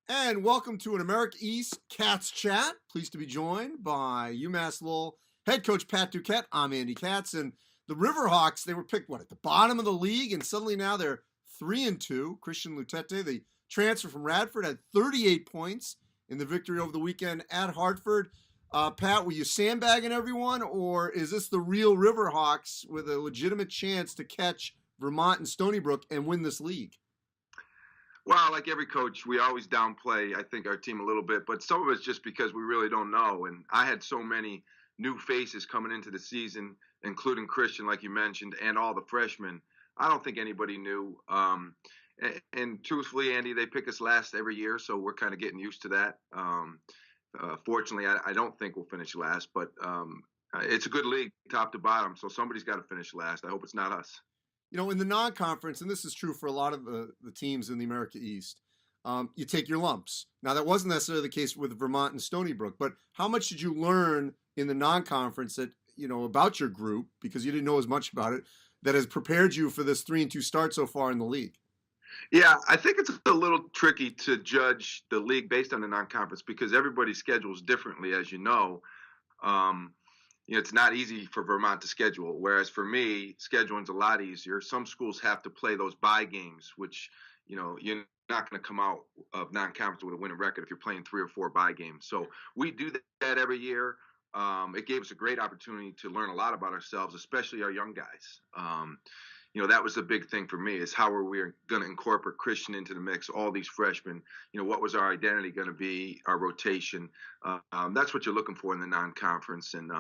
And welcome to an America East Cats Chat. Pleased to be joined by UMass Lowell head coach Pat Duquette. I'm Andy Katz. And the Riverhawks, they were picked, at the bottom of the league, and suddenly now they're 3-2. Christian Lutete, the transfer from Radford, had 38 points in the victory over the weekend at Hartford. Pat, were you sandbagging everyone, or is this the real Riverhawks with a legitimate chance to catch Vermont and Stony Brook and win this league? Well, like every coach, we always downplay, I think, our team a little bit, but some of it's just because we really don't know. And I had so many new faces coming into the season, including Christian, like you mentioned, and all the freshmen. I don't think anybody knew. And truthfully, Andy, they pick us last every year, so we're kind of getting used to that. Fortunately, I don't think we'll finish last, but it's a good league, top to bottom, so somebody's got to finish last. I hope it's not us. In the non-conference, and this is true for a lot of the teams in the America East, you take your lumps. Now, that wasn't necessarily the case with Vermont and Stony Brook, but how much did you learn in the non-conference that, about your group, because you didn't know as much about it, that has prepared you for this 3-2 start so far in the league? Yeah, I think it's a little tricky to judge the league based on the non-conference because everybody schedules differently, as you know. It's not easy for Vermont to schedule, whereas for me, scheduling's a lot easier. Some schools have to play those bye games, which, you're not going to come out of non-conference with a winning record if you're playing 3 or 4 bye games. So we do that every year. It gave us a great opportunity to learn a lot about ourselves, especially our young guys. That was the big thing for me is how are we going to incorporate Christian into the mix, all these freshmen, what was our identity going to be, our rotation. That's what you're looking for in the non-conference. And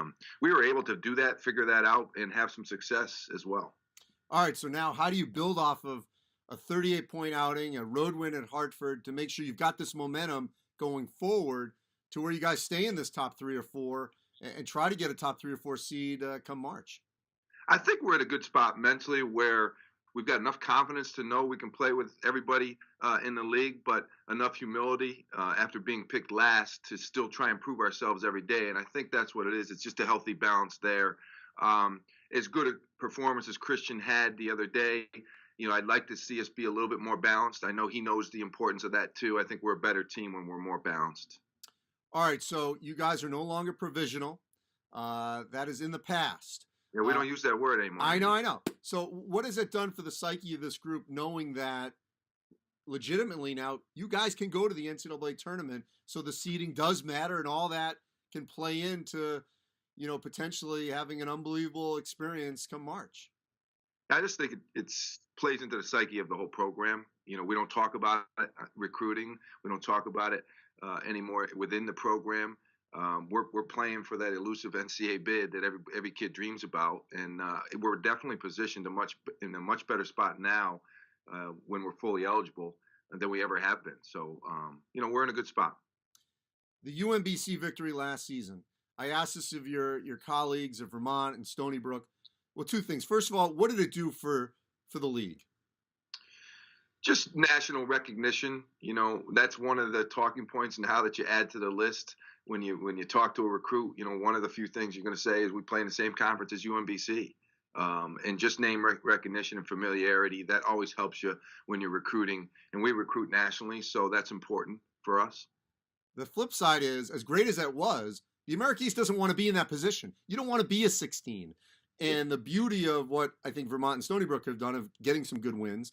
we were able to do that, figure that out, and have some success as well. All right, so now how do you build off of a 38-point outing, a road win at Hartford to make sure you've got this momentum going forward to where you guys stay in this top 3 or 4 and try to get a top 3 or 4 seed come March? I think we're at a good spot mentally where we've got enough confidence to know we can play with everybody in the league, but enough humility after being picked last to still try and prove ourselves every day. And I think that's what it is. It's just a healthy balance there. As good a performance as Christian had the other day, I'd like to see us be a little bit more balanced. I know he knows the importance of that too. I think we're a better team when we're more balanced. All right, so you guys are no longer provisional. That is in the past. Yeah, we don't use that word anymore. I know. So what has it done for the psyche of this group knowing that legitimately now you guys can go to the NCAA tournament, so the seeding does matter and all that can play into, potentially having an unbelievable experience come March? I just think it plays into the psyche of the whole program. We don't talk about it, recruiting. We don't talk about it anymore within the program. We're playing for that elusive NCAA bid that every kid dreams about, and we're definitely positioned in a much better spot now when we're fully eligible than we ever have been. So we're in a good spot. The UMBC victory last season. I asked this of your colleagues of Vermont and Stony Brook. Well, 2 things. First of all, what did it do for the league? Just national recognition. That's one of the talking points and how that you add to the list. When you talk to a recruit, one of the few things you're going to say is we play in the same conference as UMBC. And just name recognition and familiarity, that always helps you when you're recruiting. And we recruit nationally, so that's important for us. The flip side is, as great as that was, the America East doesn't want to be in that position. You don't want to be a 16. And the beauty of what I think Vermont and Stony Brook have done of getting some good wins,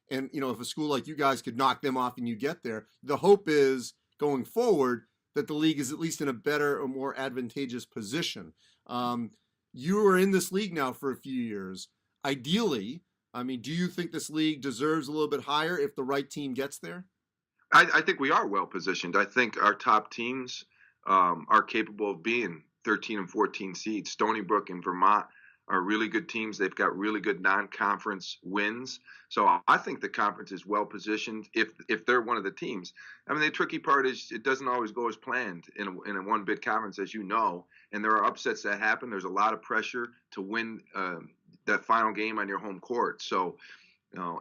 and, if a school like you guys could knock them off and you get there, the hope is going forward that the league is at least in a better or more advantageous position. You are in this league now for a few years. Ideally, do you think this league deserves a little bit higher if the right team gets there? I think we are well positioned. I think our top teams are capable of being 13 and 14 seeds. Stony Brook and Vermont are really good teams. They've got really good non-conference wins. So I think the conference is well positioned if they're one of the teams. The tricky part is it doesn't always go as planned in a one-bid conference, as you know, and there are upsets that happen. There's a lot of pressure to win that final game on your home court. So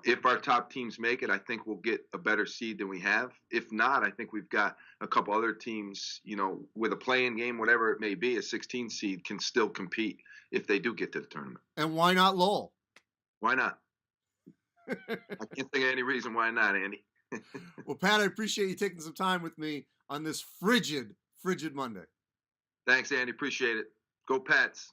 if our top teams make it, I think we'll get a better seed than we have. If not, I think we've got a couple other teams, with a play-in game, whatever it may be, a 16 seed can still compete if they do get to the tournament. And why not Lowell? Why not? I can't think of any reason why not, Andy. Well, Pat, I appreciate you taking some time with me on this frigid Monday. Thanks, Andy. Appreciate it. Go Pats.